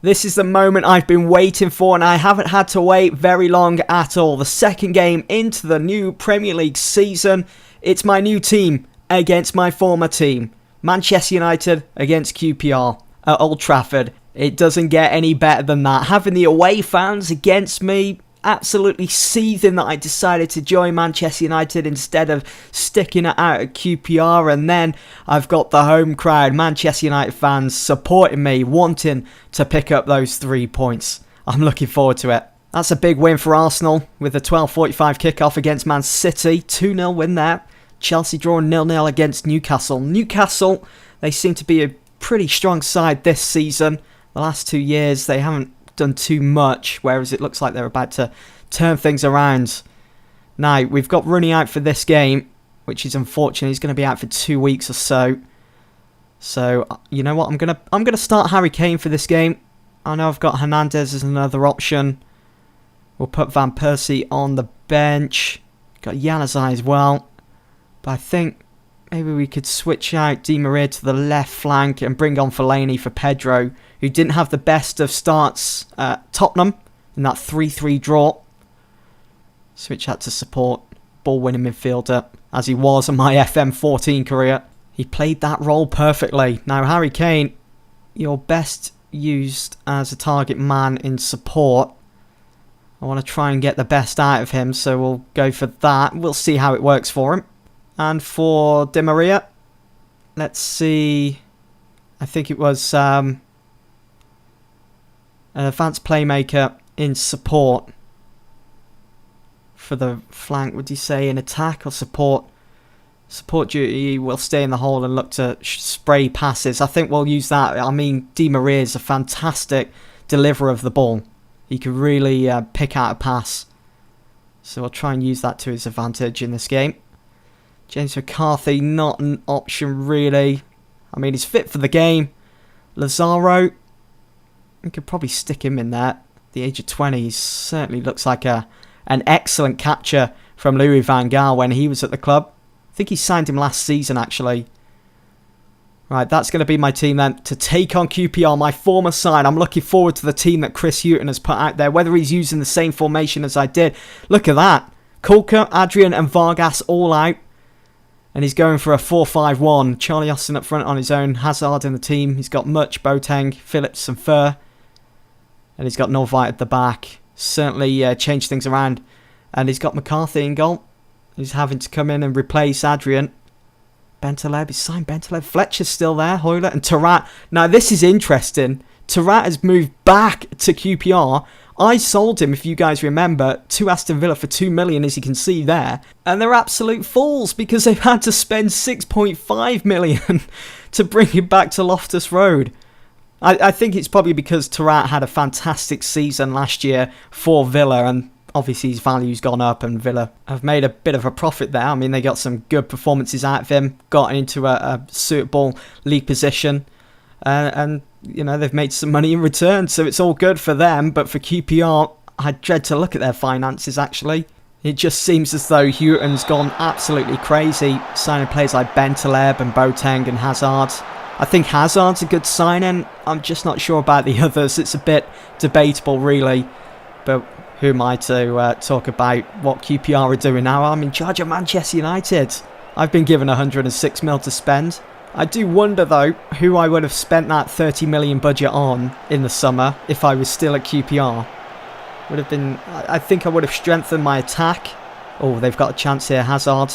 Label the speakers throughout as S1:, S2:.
S1: This is the moment I've been waiting for, and I haven't had to wait very long at all. The second game into the new Premier League season. It's my new team against my former team. Manchester United against QPR at Old Trafford. It doesn't get any better than that. Having the away fans against me, absolutely seething that I decided to join Manchester United instead of sticking it out at QPR. And then I've got the home crowd, Manchester United fans, supporting me, wanting to pick up those 3 points. I'm looking forward to it. That's a big win for Arsenal with a 12:45 kickoff against Man City. 2-0 win there. Chelsea drawing 0-0 against Newcastle. Newcastle, they seem to be a pretty strong side this season. The last 2 years, they haven't done too much, whereas it looks like they're about to turn things around. Now, we've got Rooney out for this game, which is unfortunate. He's going to be out for 2 weeks or so. So, you know what? I'm gonna start Harry Kane for this game. I know I've got Hernandez as another option. We'll put Van Persie on the bench. Got Januzaj as well. But I think maybe we could switch out Di Maria to the left flank and bring on Fellaini for Pedro, who didn't have the best of starts at Tottenham in that 3-3 draw. Switch that to support ball-winning midfielder, as he was in my FM14 career. He played that role perfectly. Now, Harry Kane, you're best used as a target man in support. I want to try and get the best out of him, so we'll go for that. We'll see how it works for him. And for Di Maria, let's see. I think it was an advanced playmaker in support for the flank. Would you say in attack or support? Support duty will stay in the hole and look to spray passes. I think we'll use that. I mean, Di Maria is a fantastic deliverer of the ball. He could really pick out a pass. So we'll try and use that to his advantage in this game. James McCarthy, not an option really. I mean, he's fit for the game. Lazaro, we could probably stick him in there. At the age of 20, he certainly looks like an excellent catcher from Louis van Gaal when he was at the club. I think he signed him last season, actually. Right, that's going to be my team then to take on QPR, my former side. I'm looking forward to the team that Chris Hughton has put out there, whether he's using the same formation as I did. Look at that. Kulka, Adrian and Vargas all out. And he's going for a 4-5-1. Charlie Austin up front on his own. Hazard in the team. He's got Much, Boateng, Phillips and Fur. And he's got Norwich at the back. Certainly changed things around. And he's got McCarthy in goal. He's having to come in and replace Adrian. Bentaleb, he's signed Bentaleb. Fletcher's still there. Hoyler and Tarat. Now this is interesting. Tarat has moved back to QPR. I sold him, if you guys remember, to Aston Villa for 2 million, as you can see there. And they're absolute fools because they've had to spend 6.5 million to bring him back to Loftus Road. I think it's probably because Tarat had a fantastic season last year for Villa, and obviously his value's gone up and Villa have made a bit of a profit there. I mean, they got some good performances out of him, got into a suitable league position, and you know, they've made some money in return, so it's all good for them. But for QPR, I dread to look at their finances, actually. It just seems as though Houghton's gone absolutely crazy, signing players like Bentaleb and Boateng and Hazard. I think Hazard's a good signing. I'm just not sure about the others. It's a bit debatable, really. But who am I to talk about what QPR are doing now? I'm in charge of Manchester United. I've been given 106 mil to spend. I do wonder, though, who I would have spent that 30 million budget on in the summer if I was still at QPR. Would have been, I think I would have strengthened my attack. Oh, they've got a chance here. Hazard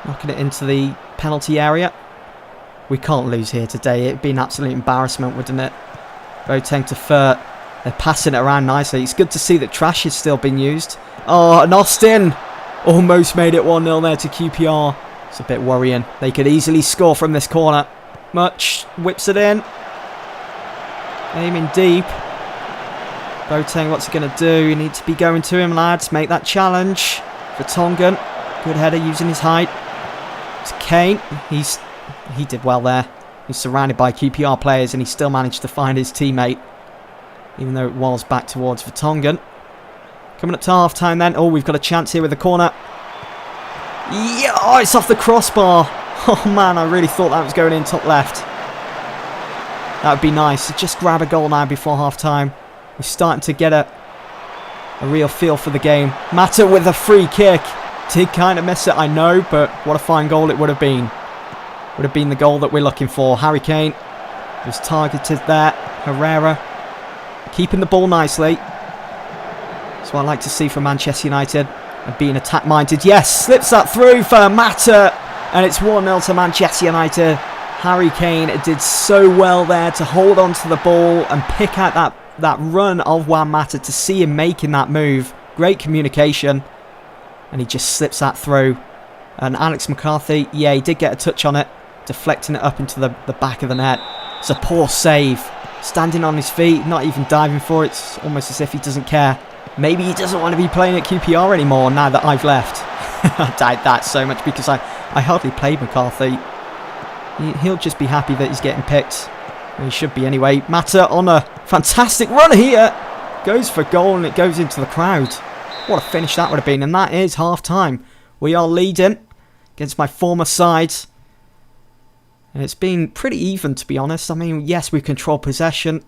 S1: knocking it into the penalty area. We can't lose here today. It'd be an absolute embarrassment, wouldn't it? Boateng to Furt. They're passing it around nicely. It's good to see that trash is still being used. Oh, and Austin almost made it 1-0 there to QPR. It's a bit worrying. They could easily score from this corner. Much whips it in. Aiming deep. Boateng, what's he going to do? You need to be going to him, lads. Make that challenge. For Tongan. Good header using his height. It's Kane. He did well there. He's surrounded by QPR players and he still managed to find his teammate. Even though it was back towards Vertonghen. Coming up to half time then. Oh, we've got a chance here with the corner. Yeah, oh, it's off the crossbar. Oh man, I really thought that was going in top left. That would be nice. Just grab a goal now before half-time. We're starting to get a real feel for the game. Mata with a free kick. Did kind of miss it, I know, but what a fine goal it would have been. Would have been the goal that we're looking for. Harry Kane was targeted there. Herrera keeping the ball nicely. That's what I like to see from Manchester United. And being attack-minded. Yes, slips that through for Mata. And it's 1-0 to Manchester United. Harry Kane did so well there to hold on to the ball and pick out that run of Juan Mata to see him making that move. Great communication. And he just slips that through. And Alex McCarthy, yeah, he did get a touch on it. Deflecting it up into the back of the net. It's a poor save. Standing on his feet, not even diving for it. It's almost as if he doesn't care. Maybe he doesn't want to be playing at QPR anymore now that I've left. I doubt that so much because I hardly played McCarthy. He'll just be happy that he's getting picked. He should be anyway. Mata on a fantastic run here. Goes for goal and it goes into the crowd. What a finish that would have been. And that is half-time. We are leading against my former side. And it's been pretty even, to be honest. I mean, yes, we control possession.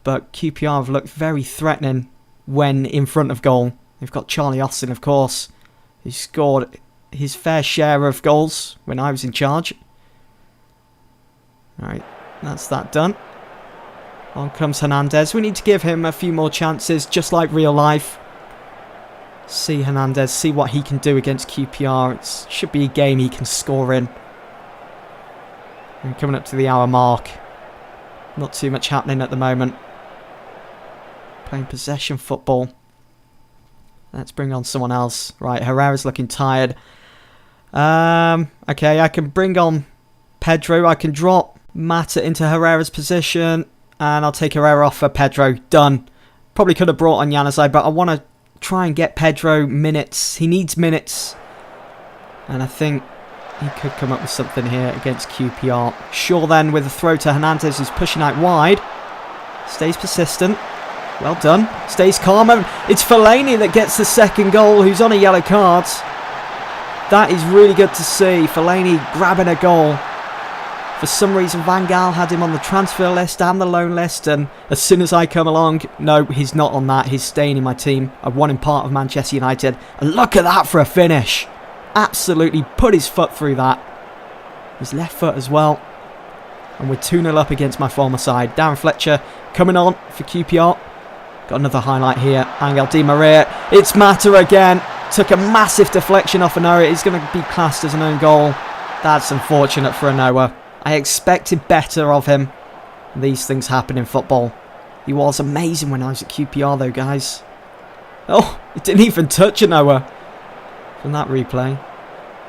S1: But QPR have looked very threatening when in front of goal. They've got Charlie Austin, of course, who scored his fair share of goals when I was in charge. Alright, that's that done. On comes Hernandez. We need to give him a few more chances, just like real life. See Hernandez, see what he can do against QPR. It should be a game he can score in. And coming up to the hour mark. Not too much happening at the moment. Playing possession football. Let's bring on someone else. Right, Herrera's looking tired. Okay, I can bring on Pedro. I can drop Mata into Herrera's position. And I'll take Herrera off for Pedro. Done. Probably could have brought on Januzaj, but I want to try and get Pedro minutes. He needs minutes. And I think he could come up with something here against QPR. Shaw then with a throw to Hernandez, who's pushing out wide. Stays persistent. Well done. Stays calm. And it's Fellaini that gets the second goal, who's on a yellow card. That is really good to see. Fellaini grabbing a goal. For some reason, Van Gaal had him on the transfer list and the loan list. And as soon as I come along, no, he's not on that. He's staying in my team. I want him part of Manchester United. And look at that for a finish. Absolutely put his foot through that. His left foot as well. And we're 2-0 up against my former side. Darren Fletcher coming on for QPR. Got another highlight here. Angel Di Maria. It's Mata again. Took a massive deflection off Anoa. It's going to be classed as an own goal. That's unfortunate for Anoa. I expected better of him. These things happen in football. He was amazing when I was at QPR though, guys. Oh, it didn't even touch Anoa from that replay.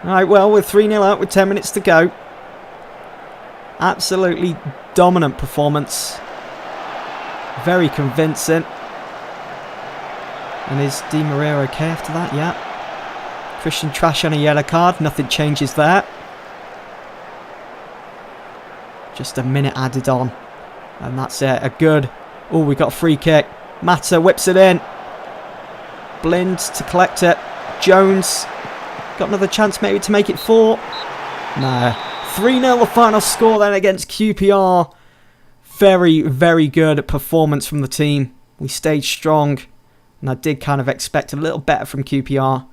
S1: Alright, well, we're 3-0 up with 10 minutes to go. Absolutely dominant performance. Very convincing. And is Di Maria okay after that? Yeah. Christian Trash on a yellow card. Nothing changes there. Just a minute added on. And that's it. A good... Oh, we got a free kick. Mata whips it in. Blind to collect it. Jones got another chance maybe to make it 4. No. 3-0 the final score then against QPR. Very, very good performance from the team. We stayed strong. And I did kind of expect a little better from QPR.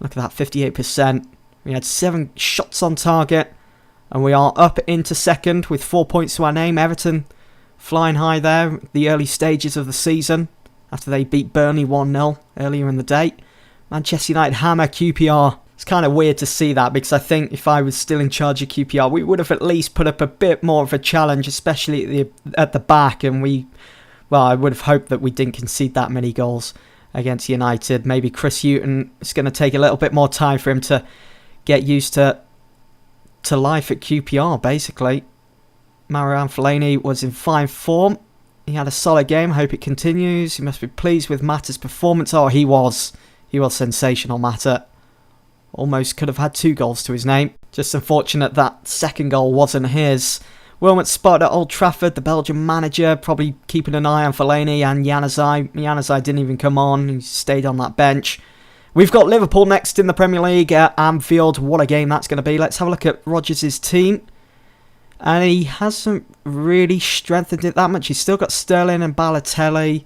S1: Look at that, 58%. We had 7 shots on target. And we are up into second with 4 points to our name. Everton flying high there. The early stages of the season. After they beat Burnley 1-0 earlier in the day. Manchester United hammer QPR. It's kind of weird to see that because I think if I was still in charge of QPR, we would have at least put up a bit more of a challenge, especially at the back. And I would have hoped that we didn't concede that many goals against United. Maybe Chris Hughton, it's going to take a little bit more time for him to get used to life at QPR, basically. Marouane Fellaini was in fine form. He had a solid game. I hope it continues. He must be pleased with Mata's performance. Oh, he was. He was sensational, Mata. Almost could have had 2 goals to his name. Just unfortunate that second goal wasn't his. Wilmot spotted at Old Trafford. The Belgian manager probably keeping an eye on Fellaini and Januzaj. Januzaj didn't even come on. He stayed on that bench. We've got Liverpool next in the Premier League at Anfield. What a game that's going to be. Let's have a look at Rodgers' team. And he hasn't really strengthened it that much. He's still got Sterling and Balotelli.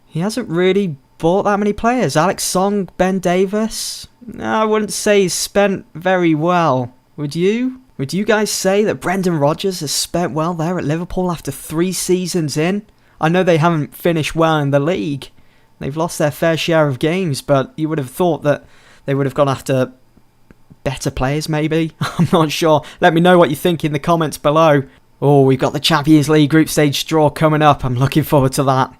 S1: He hasn't really bought that many players. Alex Song, Ben Davis. No, I wouldn't say he's spent very well. Would you? Would you guys say that Brendan Rodgers has spent well there at Liverpool after 3 seasons in? I know they haven't finished well in the league. They've lost their fair share of games, but you would have thought that they would have gone after better players, maybe? I'm not sure. Let me know what you think in the comments below. Oh, we've got the Champions League group stage draw coming up. I'm looking forward to that.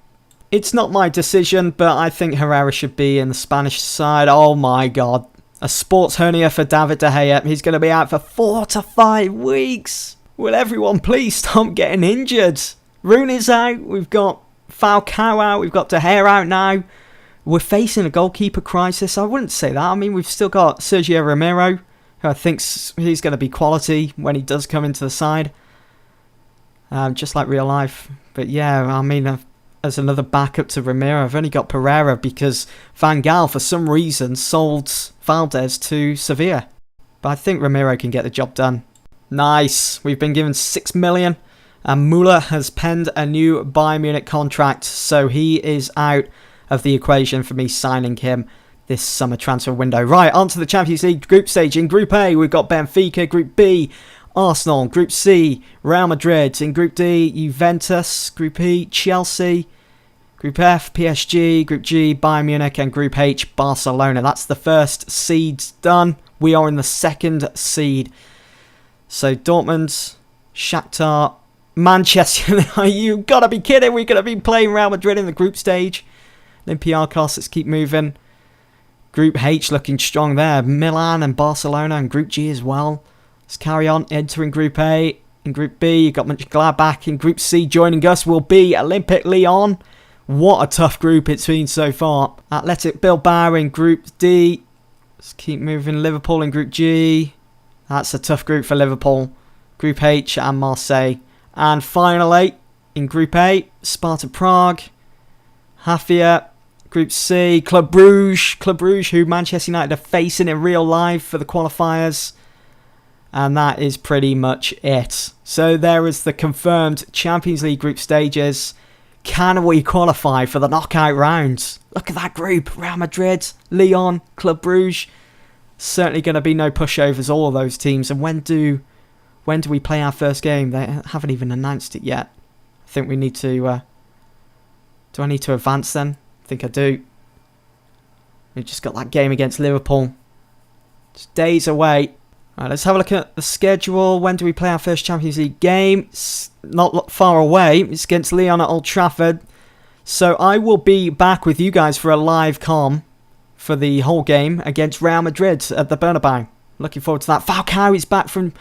S1: It's not my decision, but I think Herrera should be in the Spanish side. Oh my god. A sports hernia for David De Gea. He's going to be out for 4 to 5 weeks. Will everyone please stop getting injured? Rooney's out. We've got Falcao out. We've got De Gea out now. We're facing a goalkeeper crisis. I wouldn't say that. I mean, we've still got Sergio Romero, who I think he's going to be quality when he does come into the side. Just like real life. But yeah, I mean, as another backup to Romero, I've only got Pereira because Van Gaal, for some reason, sold Valdez to Sevilla. But I think Romero can get the job done. Nice. We've been given 6 million. And Muller has penned a new Bayern Munich contract. So he is out of the equation for me signing him this summer transfer window. Right, on to the Champions League group stage. In Group A, we've got Benfica. Group B, Arsenal. Group C, Real Madrid. In Group D, Juventus. Group E, Chelsea. Group F, PSG. Group G, Bayern Munich. And Group H, Barcelona. That's the first seeds done. We are in the second seed. So Dortmund, Shakhtar, Manchester. You gotta be kidding. We're gonna be playing Real Madrid in the group stage. Olympiacos, let's keep moving. Group H looking strong there. Milan and Barcelona, and Group G as well. Let's carry on. Entering Group A. In Group B, you've got Mönchengladbach. In Group C, joining us will be Olympic Lyon. What a tough group it's been so far. Athletic Bilbao in Group D. Let's keep moving. Liverpool in Group G. That's a tough group for Liverpool. Group H and Marseille. And finally, in Group A, Sparta Prague, Hafia. Group C, Club Brugge, who Manchester United are facing in real life for the qualifiers. And that is pretty much it. So there is the confirmed Champions League group stages. Can we qualify for the knockout rounds? Look at that group. Real Madrid, Lyon, Club Brugge. Certainly going to be no pushovers, all of those teams. And when do we play our first game? They haven't even announced it yet. I think we need to... do I need to advance then? I think I do. We've just got that game against Liverpool. Just days away. Right, let's have a look at the schedule. When do we play our first Champions League game? It's not far away. It's against Lyon at Old Trafford. So I will be back with you guys for a live comm for the whole game against Real Madrid at the Bernabeu. Looking forward to that. Falcao is back from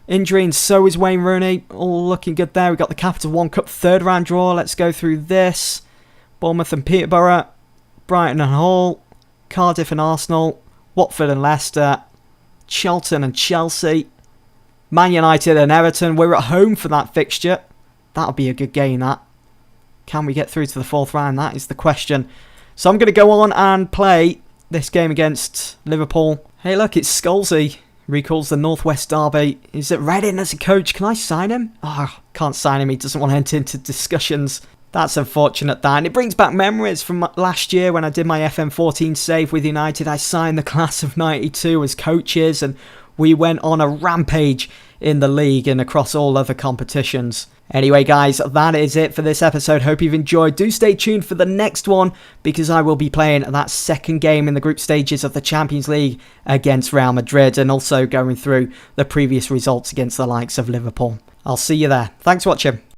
S1: injury, and so is Wayne Rooney. All looking good there. We've got the Capital One Cup third round draw. Let's go through this. Bournemouth and Peterborough, Brighton and Hull, Cardiff and Arsenal, Watford and Leicester, Charlton and Chelsea, Man United and Everton. We're at home for that fixture. That'll be a good game, that. Can we get through to the fourth round? That is the question. So I'm going to go on and play this game against Liverpool. Hey, look, it's Scholesy. Recalls the Northwest Derby. He's at Reading as a coach. Can I sign him? Oh, can't sign him. He doesn't want to enter into discussions. That's unfortunate, that. And it brings back memories from last year when I did my FM14 save with United. I signed the class of 92 as coaches, and we went on a rampage in the league and across all other competitions. Anyway, guys, that is it for this episode. Hope you've enjoyed. Do stay tuned for the next one, because I will be playing that second game in the group stages of the Champions League against Real Madrid, and also going through the previous results against the likes of Liverpool. I'll see you there. Thanks for watching.